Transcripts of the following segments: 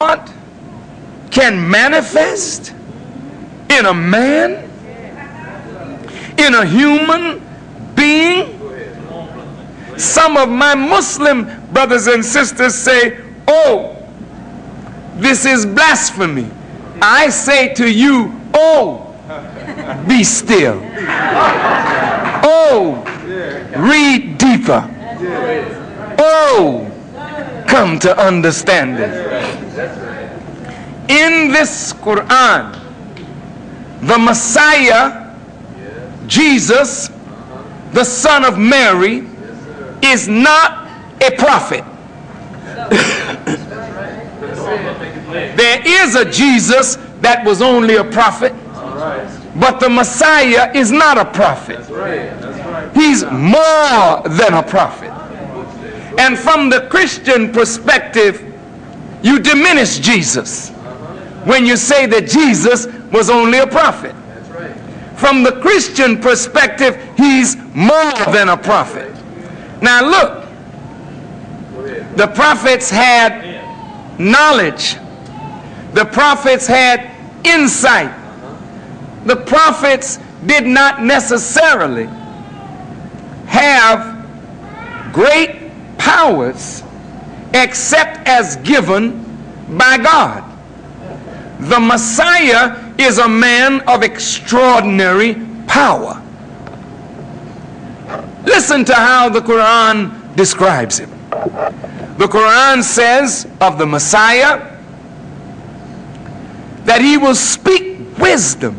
God can manifest in a man, in a human being. Some of my Muslim brothers and sisters say, oh, this is blasphemy. I say to you, oh, be still. Oh, read deeper. Oh, come to understanding. In this Quran, the Messiah, Jesus, the son of Mary, is not a prophet. There is a Jesus that was only a prophet, but the Messiah is not a prophet. He's more than a prophet. And from the Christian perspective, you diminish Jesus when you say that Jesus was only a prophet. From the Christian perspective, he's more than a prophet. Now look, the prophets had knowledge. The prophets had insight. The prophets did not necessarily have great powers except as given by God. The Messiah is a man of extraordinary power. Listen to how the Quran describes him. The Quran says of the Messiah that he will speak wisdom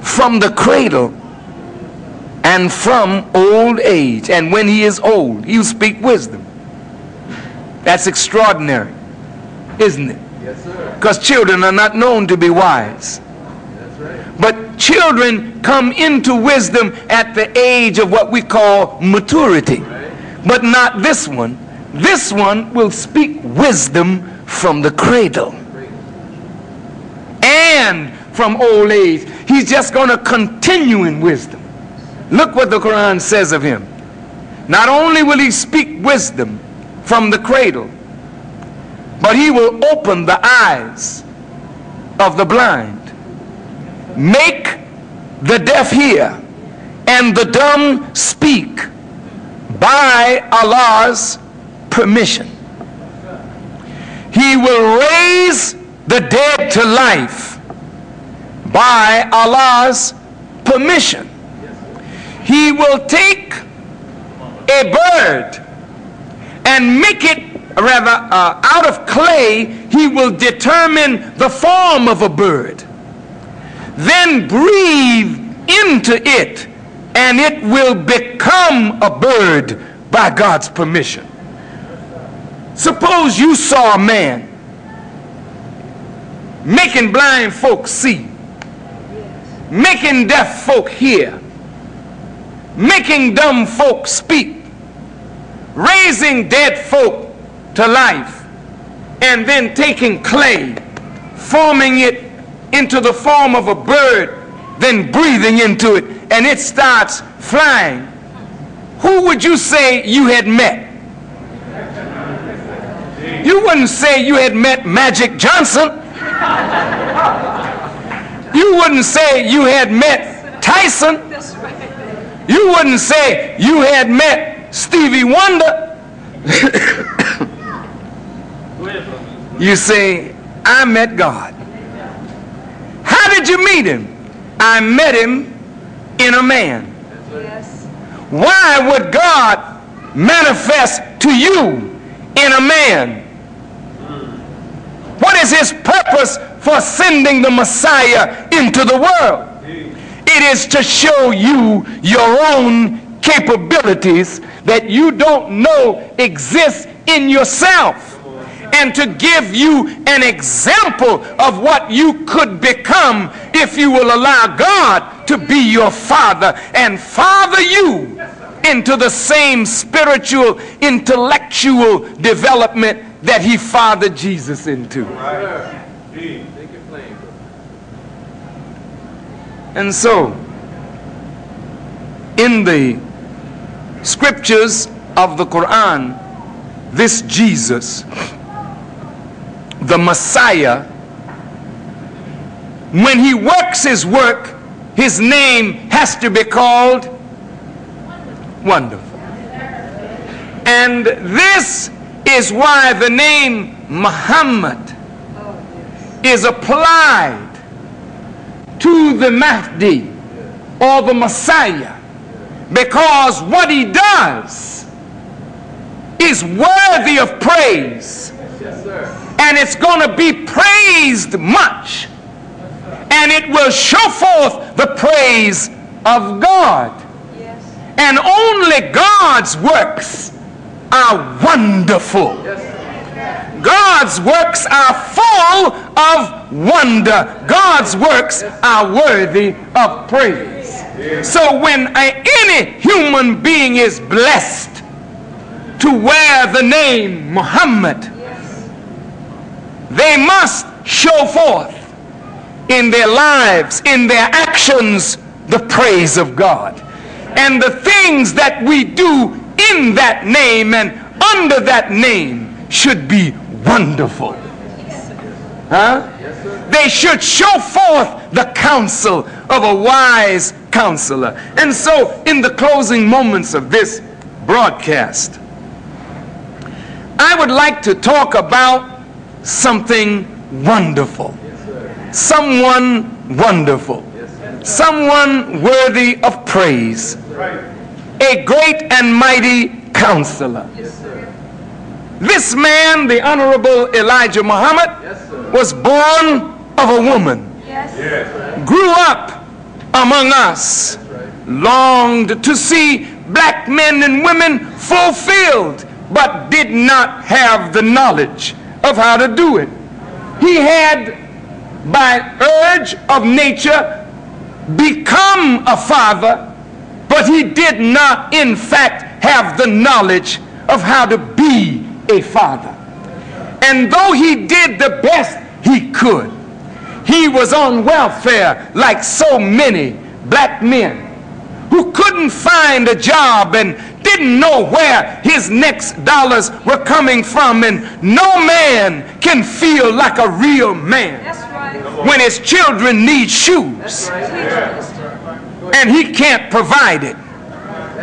from the cradle and from old age. And when he is old, he'll speak wisdom. That's extraordinary, isn't it? Yes, sir. Because children are not known to be wise. That's right. But children come into wisdom at the age of what we call maturity. Right. But not this one. This one will speak wisdom from the cradle and from old age. He's just going to continue in wisdom. Look what the Quran says of him. Not only will he speak wisdom from the cradle, but he will open the eyes of the blind, make the deaf hear, and the dumb speak by Allah's permission. He will raise the dead to life by Allah's permission. He will take a bird and make it, out of clay. He will determine the form of a bird, then breathe into it, and it will become a bird by God's permission. Suppose you saw a man making blind folk see, making deaf folk hear, making dumb folk speak, raising dead folk to life, and then taking clay, forming it into the form of a bird, then breathing into it, and it starts flying. Who would you say you had met? You wouldn't say you had met Magic Johnson. You wouldn't say you had met Tyson. You wouldn't say you had met Stevie Wonder. You say, I met God. How did you meet him? I met him in a man. Yes. Why would God manifest to you in a man? What is his purpose for sending the Messiah into the world? It is to show you your own capabilities that you don't know exist in yourself, and to give you an example of what you could become if you will allow God to be your father and father you into the same spiritual, intellectual development that he fathered Jesus into. And so, in the scriptures of the Quran, this Jesus the Messiah, when he works his work, his name has to be called Wonderful. And this is why the name Muhammad is applied to the Mahdi or the Messiah, because what he does is worthy of praise. Yes, sir. And it's going to be praised much, and it will show forth the praise of God. Yes. And only God's works are wonderful. God's works are full of wonder. God's works are worthy of praise. So when any human being is blessed to wear the name Muhammad, they must show forth in their lives, in their actions, the praise of God. And the things that we do in that name and under that name should be wonderful. Huh? They should show forth the counsel of a wise counselor. And so in the closing moments of this broadcast, I would like to talk about something wonderful. Someone wonderful. Someone worthy of praise. A great and mighty counselor. This man, the Honorable Elijah Muhammad, was born of a woman. Grew up among us. Longed to see black men and women fulfilled, but did not have the knowledge of how to do it. He had, by urge of nature, become a father, but he did not in fact have the knowledge of how to be a father. And though he did the best he could, he was on welfare like so many black men who couldn't find a job and didn't know where his next dollars were coming from. And no man can feel like a real man when his children need shoes and he can't provide it.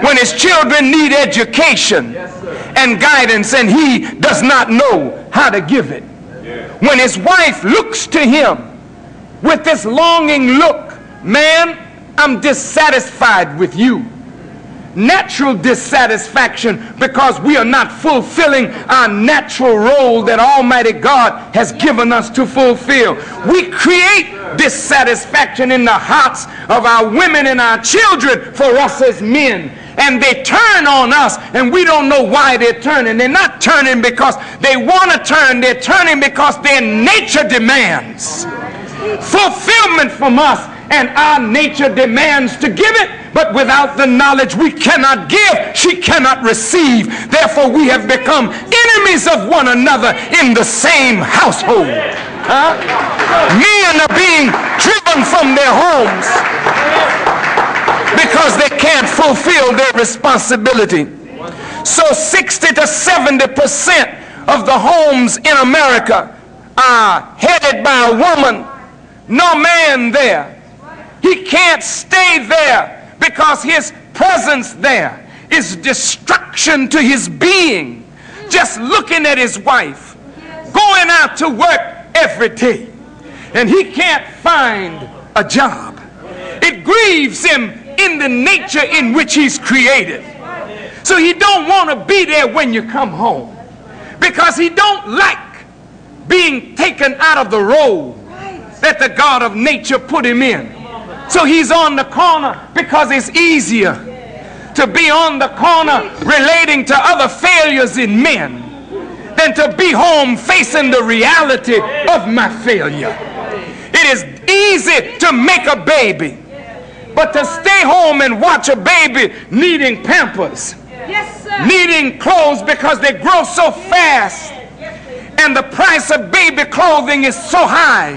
When his children need education and guidance and he does not know how to give it. When his wife looks to him with this longing look, man, I'm dissatisfied with you. Natural dissatisfaction, because we are not fulfilling our natural role that Almighty God has given us to fulfill. We create dissatisfaction in the hearts of our women and our children for us as men. And they turn on us, and we don't know why they're turning. They're not turning because they want to turn. They're turning because their nature demands fulfillment from us, and our nature demands to give it, but without the knowledge we cannot give, she cannot receive. Therefore we have become enemies of one another in the same household. Men are being driven from their homes because they can't fulfill their responsibility. So 60 to 70% of the homes in America are headed by a woman. No man there. He can't stay there because his presence there is destruction to his being. Just looking at his wife going out to work every day, and he can't find a job. It grieves him in the nature in which he's created. So he don't want to be there when you come home, because he don't like being taken out of the role that the God of nature put him in. So he's on the corner because it's easier to be on the corner relating to other failures in men than to be home facing the reality of my failure. It is easy to make a baby, but to stay home and watch a baby needing pampers, needing clothes because they grow so fast, and the price of baby clothing is so high,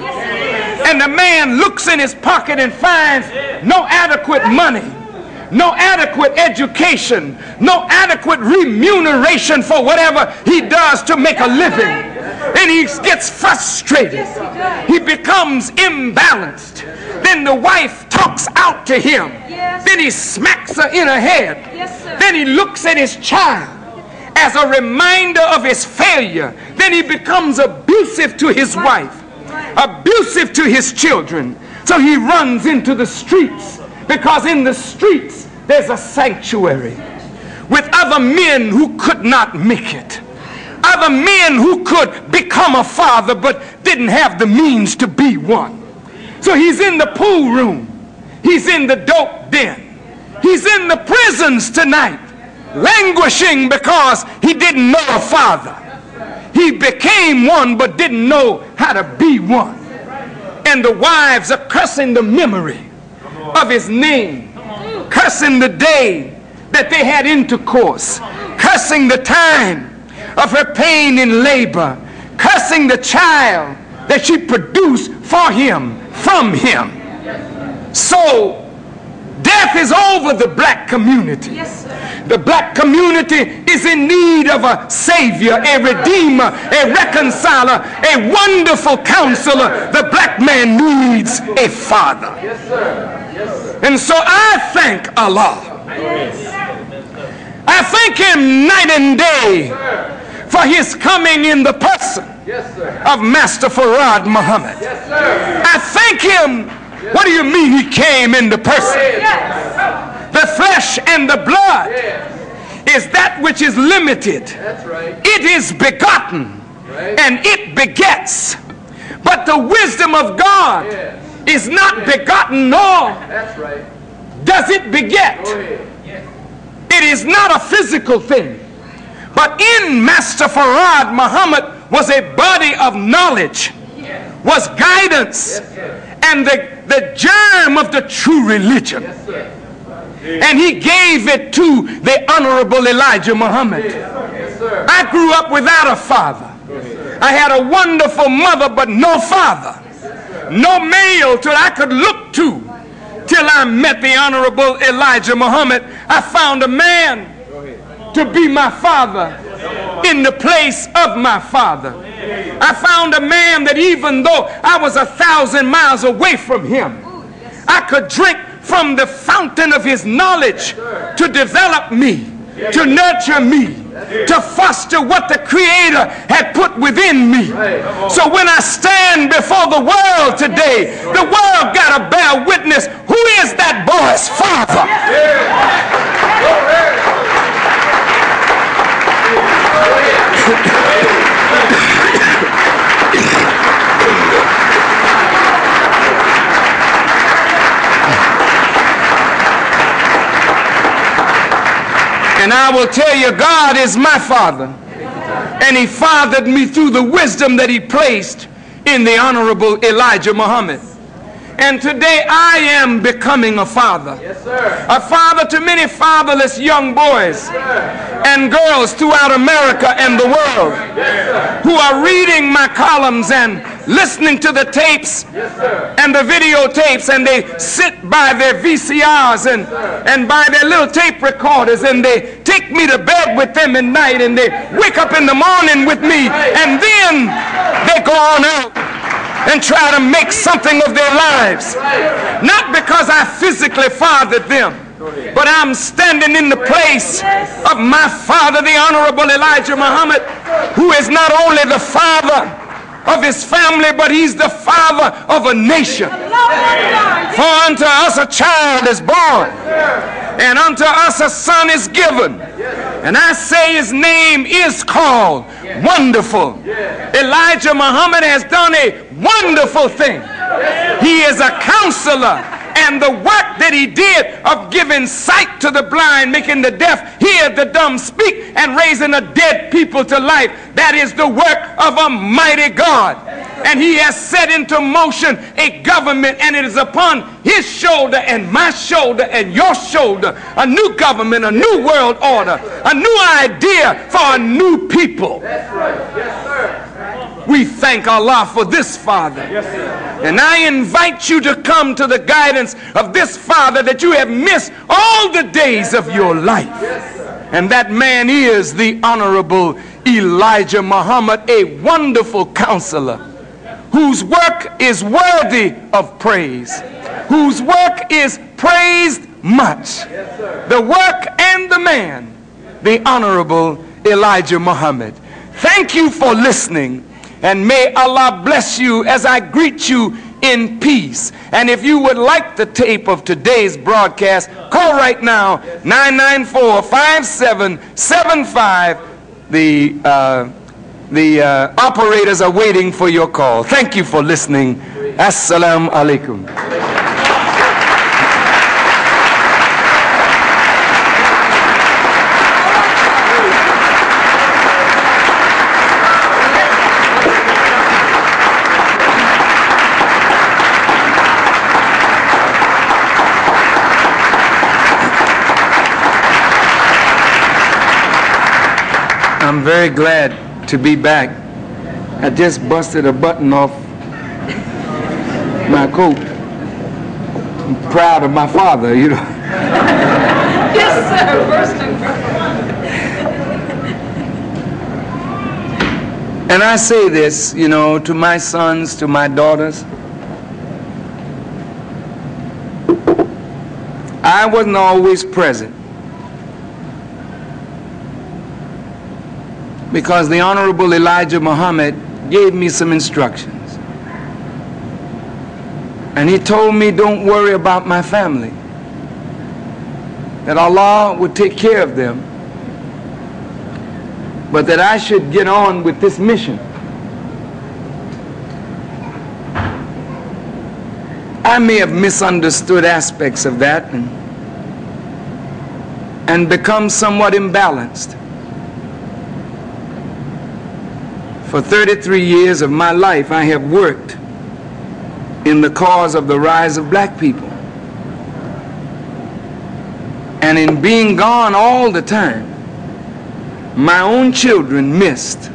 and the man looks in his pocket and finds no adequate money, no adequate education, no adequate remuneration for whatever he does to make a living. Then he gets frustrated. He becomes imbalanced. Then the wife talks out to him. Then he smacks her in her head. Then he looks at his child as a reminder of his failure. Then he becomes abusive to his wife, abusive to his children. So he runs into the streets, because in the streets there's a sanctuary with other men who could not make it. Other men who could become a father but didn't have the means to be one. So he's in the pool room. He's in the dope den. He's in the prisons tonight, languishing because he didn't know a father. He became one but didn't know how to be one. And the wives are cursing the memory of his name, cursing the day that they had intercourse, cursing the time of her pain in labor, cursing the child that she produced for him, from him. So death is over the black community. The black community is in need of a savior, a redeemer, a reconciler, a wonderful counselor. The black man needs a father. And so I thank Allah. I thank him night and day for his coming in the person of Master Farad Muhammad. I thank him. What do you mean he came in the person? The flesh and the blood is that which is limited. It is begotten and it begets. But the wisdom of God is not begotten, nor does it beget. It is not a physical thing. But in Master Farad Muhammad was a body of knowledge, was guidance, and the germ of the true religion. And he gave it to the Honorable Elijah Muhammad. I grew up without a father. I had a wonderful mother, but no father. No male till I could look to. Till I met the Honorable Elijah Muhammad, I found a man to be my father in the place of my father. I found a man that even though I was 1,000 miles away from him, I could drink from the fountain of his knowledge to develop me, to nurture me, to foster what the Creator had put within me. So when I stand before the world today, the world got to bear witness. Who is that boy's father? And I will tell you, God is my father. And he fathered me through the wisdom that he placed in the Honorable Elijah Muhammad. And today I am becoming a father. A father to many fatherless young boys and girls throughout America and the world who are reading my columns and listening to the tapes and the videotapes, and they sit by their VCRs and by their little tape recorders, and they take me to bed with them at night, and they wake up in the morning with me, and then they go on out and try to make something of their lives. Not because I physically fathered them, but I'm standing in the place of my father, the Honorable Elijah Muhammad, who is not only the father of his family, but he's the father of a nation. For unto us a child is born, and unto us a son is given. And I say his name is called Wonderful. Elijah Muhammad has done a wonderful thing. He is a counselor. And the work that he did of giving sight to the blind, making the deaf hear, the dumb speak, and raising the dead people to life, that is the work of a mighty God. And he has set into motion a government, and it is upon his shoulder and my shoulder and your shoulder, a new government, a new world order, a new idea for a new people. That's right. Yes, sir. We thank Allah for this Father. Yes, and I invite you to come to the guidance of this Father that you have missed all the days of your life. Yes, And that man is the Honorable Elijah Muhammad, a wonderful counselor whose work is worthy of praise, whose work is praised much. The work and the man, the Honorable Elijah Muhammad. Thank you for listening, and may Allah bless you as I greet you in peace. And if you would like the tape of today's broadcast, call right now, 994-5775. The operators are waiting for your call. Thank you for listening. Assalamu alaikum. I'm very glad to be back. I just busted a button off my coat. I'm proud of my father, you know. Yes, sir. First and foremost. And I say this, you know, to my sons, to my daughters. I wasn't always present, because the Honorable Elijah Muhammad gave me some instructions. And he told me, don't worry about my family, that Allah would take care of them, but that I should get on with this mission. I may have misunderstood aspects of that and become somewhat imbalanced. For 33 years of my life, I have worked in the cause of the rise of black people. And in being gone all the time, my own children missed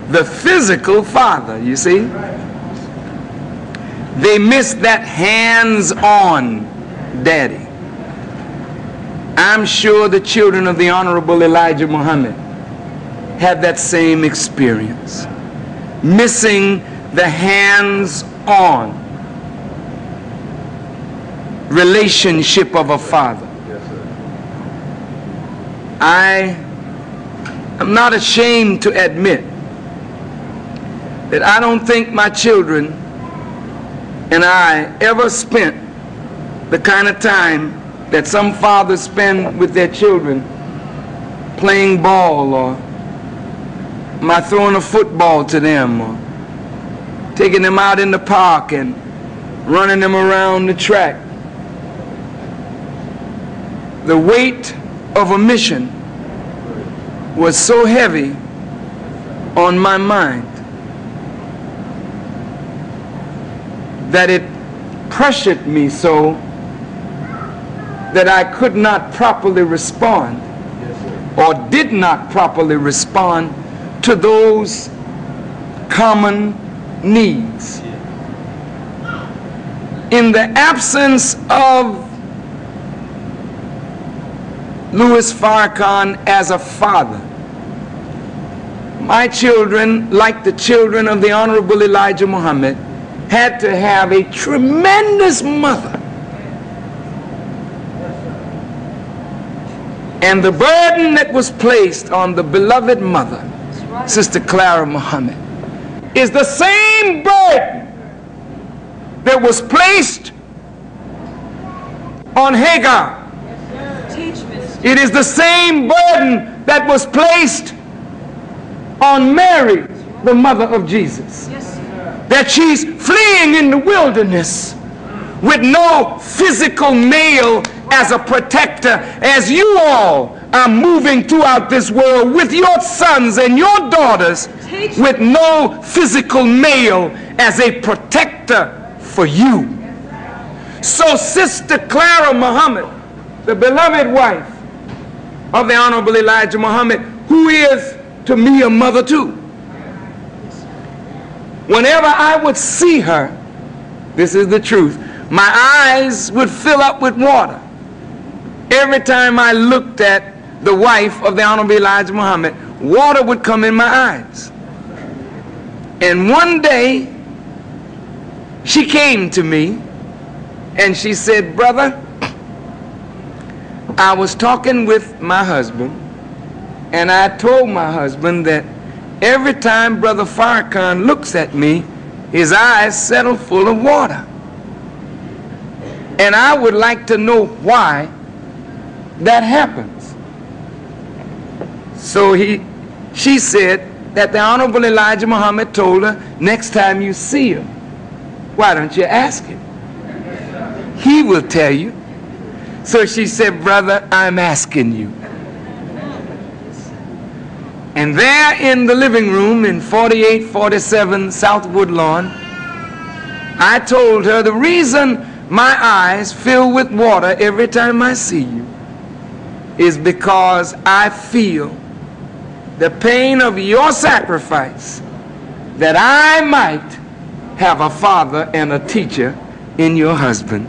the physical father, you see. They missed that hands-on daddy. I'm sure the children of the Honorable Elijah Muhammad had that same experience, missing the hands-on relationship of a father. I am not ashamed to admit that I don't think my children and I ever spent the kind of time that some fathers spend with their children, playing ball, or my throwing a football to them, or taking them out in the park and running them around the track. The weight of a mission was so heavy on my mind that it pressured me so that I could not properly respond, or did not properly respond to those common needs. In the absence of Louis Farrakhan as a father, my children, like the children of the Honorable Elijah Muhammad, had to have a tremendous mother. And the burden that was placed on the beloved mother, Sister Clara Muhammad, is the same burden that was placed on Hagar. It is the same burden that was placed on Mary, the mother of Jesus. That she's fleeing in the wilderness with no physical male as a protector, as you all are moving throughout this world with your sons and your daughters with no physical male as a protector for you. So Sister Clara Muhammad, the beloved wife of the Honorable Elijah Muhammad, who is to me a mother too, whenever I would see her, this is the truth, my eyes would fill up with water every time I looked at the wife of the Honorable Elijah Muhammad, water would come in my eyes. And one day, she came to me and she said, "Brother, I was talking with my husband, and I told my husband that every time Brother Farrakhan looks at me, his eyes settle full of water. And I would like to know why that happens." So she said that the Honorable Elijah Muhammad told her, "Next time you see him, why don't you ask him? He will tell you." So she said, "Brother, I'm asking you." And there in the living room in 4847 South Woodlawn, I told her, "The reason my eyes fill with water every time I see you is because I feel the pain of your sacrifice, that I might have a father and a teacher in your husband."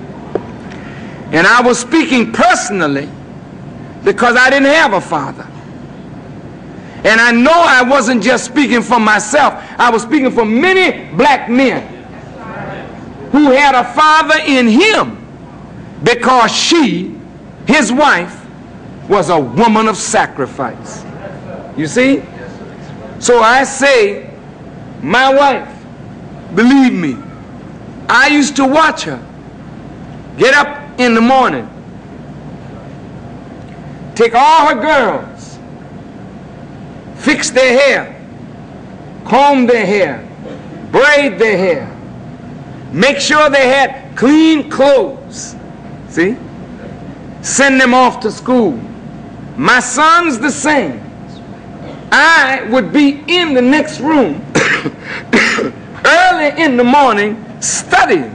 And I was speaking personally because I didn't have a father. And I know I wasn't just speaking for myself. I was speaking for many black men who had a father in him, because she, his wife, was a woman of sacrifice. You see? So I say, my wife, believe me, I used to watch her get up in the morning, take all her girls, fix their hair, comb their hair, braid their hair, make sure they had clean clothes, see? Send them off to school. My son's the same. I would be in the next room early in the morning studying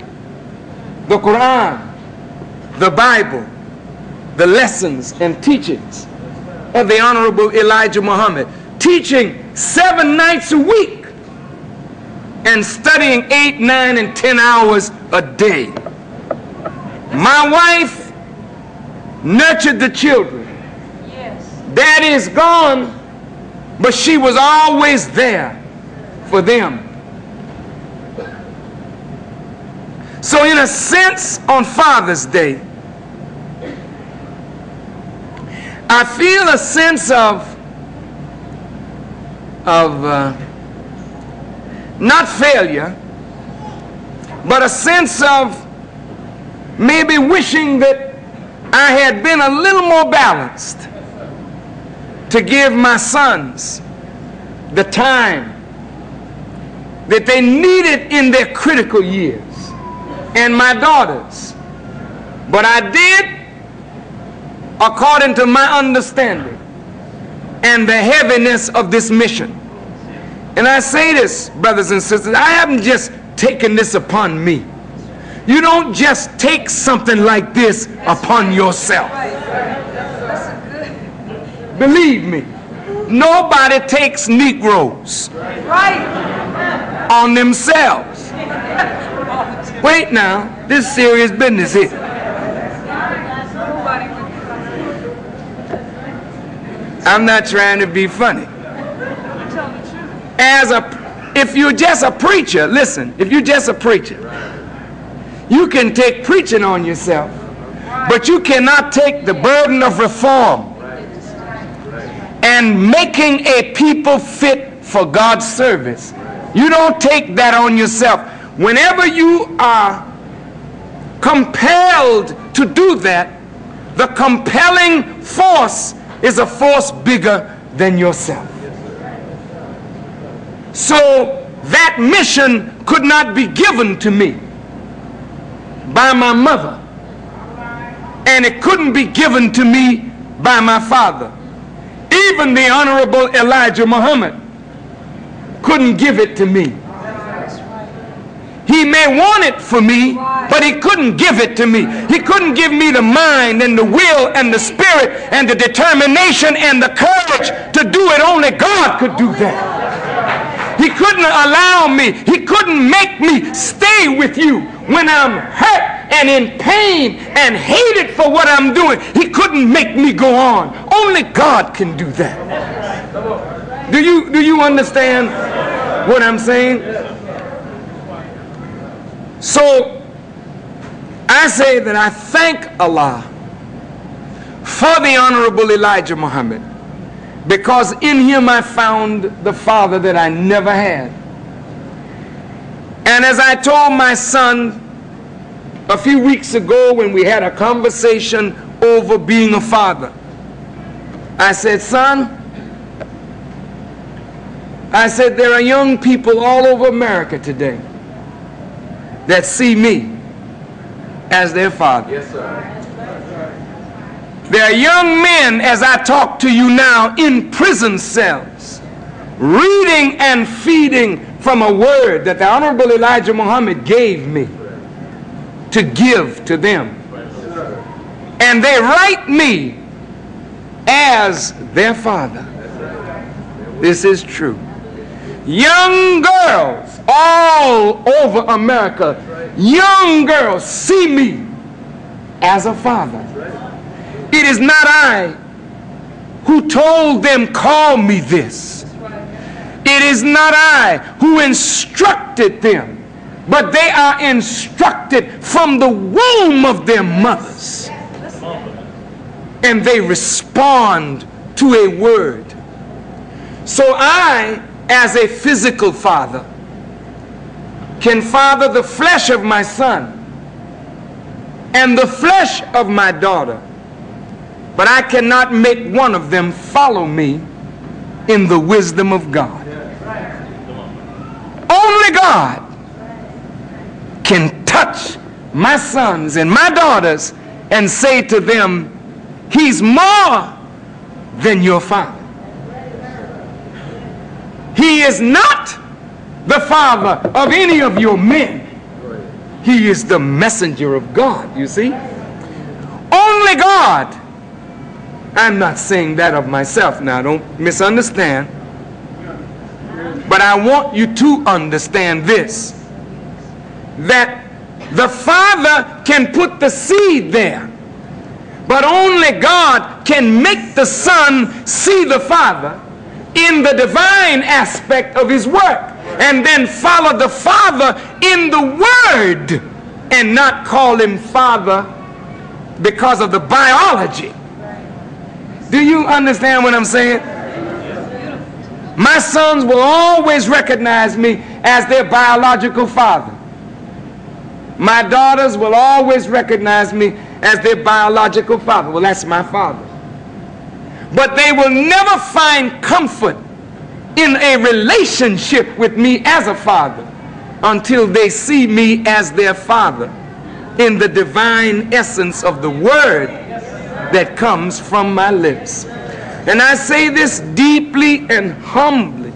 the Quran, the Bible, the lessons and teachings of the Honorable Elijah Muhammad, teaching 7 nights a week and studying 8, 9, and 10 hours a day. My wife nurtured the children. Yes. Daddy is gone, but she was always there for them. So in a sense, on Father's Day, I feel a sense of not failure, but a sense of maybe wishing that I had been a little more balanced to give my sons the time that they needed in their critical years, and my daughters. But I did according to my understanding and the heaviness of this mission. And I say this, brothers and sisters, I haven't just taken this upon me. You don't just take something like this upon yourself. Believe me, nobody takes Negroes on themselves. Wait now, this is serious business here. I'm not trying to be funny. If you're just a preacher, listen, if you're just a preacher, you can take preaching on yourself, but you cannot take the burden of reform and making a people fit for God's service. You don't take that on yourself. Whenever you are compelled to do that, the compelling force is a force bigger than yourself. So that mission could not be given to me by my mother, and it couldn't be given to me by my father. Even the Honorable Elijah Muhammad couldn't give it to me. He may want it for me, but he couldn't give it to me. He couldn't give me the mind and the will and the spirit and the determination and the courage to do it. Only God could do that. He couldn't allow me, he couldn't make me stay with you when I'm hurt and in pain and hated for what I'm doing. He couldn't make me go on. Only God can do that. Do you understand what I'm saying? So I say that I thank Allah for the Honorable Elijah Muhammad, because in him I found the father that I never had. And as I told my son a few weeks ago when we had a conversation over being a father, I said, son, I said, there are young people all over America today that see me as their father. Yes, sir. There are young men, as I talk to you now, in prison cells, reading and feeding from a word that the Honorable Elijah Muhammad gave me to give to them. And they write me as their father. This is true. Young girls all over America, young girls see me as a father. It is not I who told them, call me this. It is not I who instructed them, but they are instructed from the womb of their mothers. And they respond to a word. So I, as a physical father, can father the flesh of my son and the flesh of my daughter, but I cannot make one of them follow me in the wisdom of God. Only God can touch my sons and my daughters and say to them, he's more than your father. He is not the father of any of your men. He is the messenger of God, you see. Only God. I'm not saying that of myself now, don't misunderstand. But I want you to understand this, that the Father can put the seed there, but only God can make the Son see the Father in the divine aspect of his work, and then follow the Father in the Word and not call him Father because of the biology. Do you understand what I'm saying? My sons will always recognize me as their biological father. My daughters will always recognize me as their biological father. Well, that's my father. But they will never find comfort in a relationship with me as a father until they see me as their father in the divine essence of the word that comes from my lips. And I say this deeply and humbly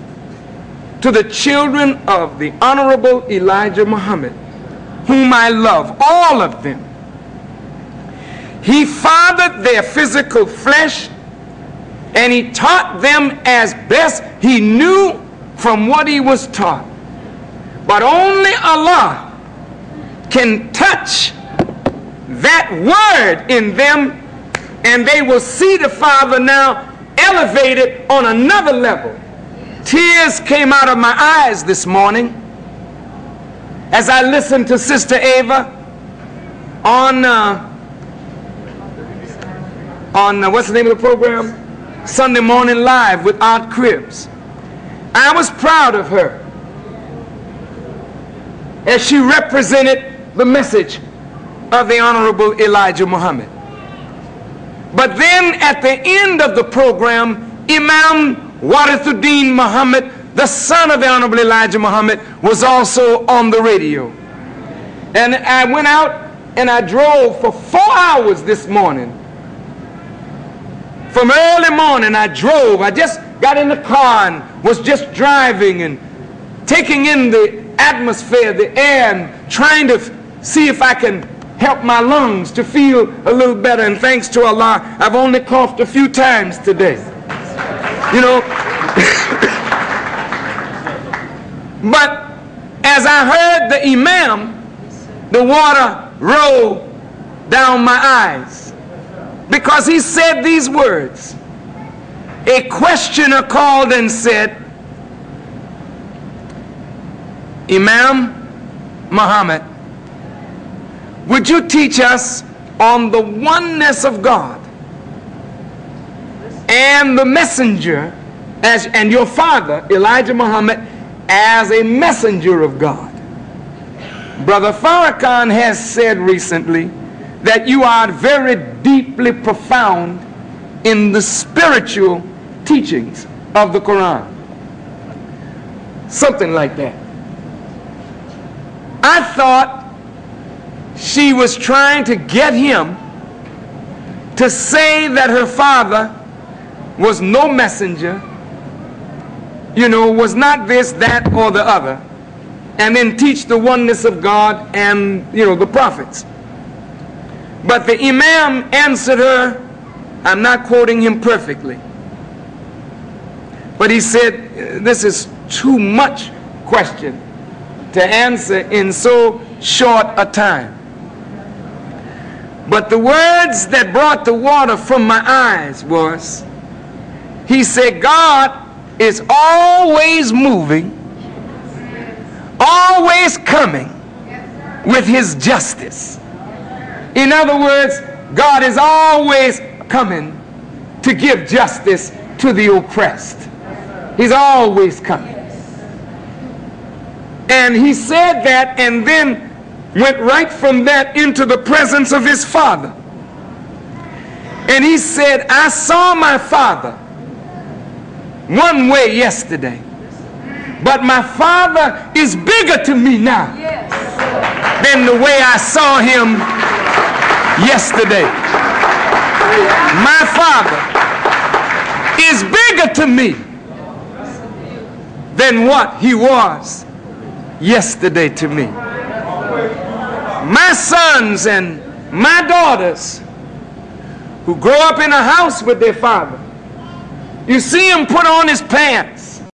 to the children of the Honorable Elijah Muhammad, whom I love, all of them. He fathered their physical flesh, and he taught them as best he knew from what he was taught. But only Allah can touch that word in them, and they will see the Father now elevated on another level. Tears came out of my eyes this morning as I listened to Sister Ava on what's the name of the program? Sunday Morning Live with Aunt Cribs. I was proud of her as she represented the message of the Honorable Elijah Muhammad. But then at the end of the program, Imam Warithuddin Muhammad, the son of the Honorable Elijah Muhammad, was also on the radio. And I went out and I drove for 4 hours this morning. From early morning I drove. I just got in the car and was just driving and taking in the atmosphere, the air, and trying to see if I can help my lungs to feel a little better. And thanks to Allah, I've only coughed a few times today. You know, but as I heard the Imam, the water roll down my eyes, because he said these words. A questioner called and said, Imam Muhammad, would you teach us on the oneness of God and the messenger and your father, Elijah Muhammad, as a messenger of God? Brother Farrakhan has said recently that you are very deeply profound in the spiritual teachings of the Quran. Something like that. I thought she was trying to get him to say that her father was no messenger, you know, was not this, that, or the other, and then teach the oneness of God and, you know, the prophets. But the Imam answered her, I'm not quoting him perfectly, but he said, this is too much question to answer in so short a time. But the words that brought the water from my eyes was, he said, God is always moving, always coming with his justice. In other words, God is always coming to give justice to the oppressed. He's always coming. And he said that, and then went right from that into the presence of his father. And he said, I saw my father one way yesterday, but my father is bigger to me now than the way I saw him yesterday. My father is bigger to me than what he was yesterday to me. My sons and my daughters who grow up in a house with their father, you see him put on his pants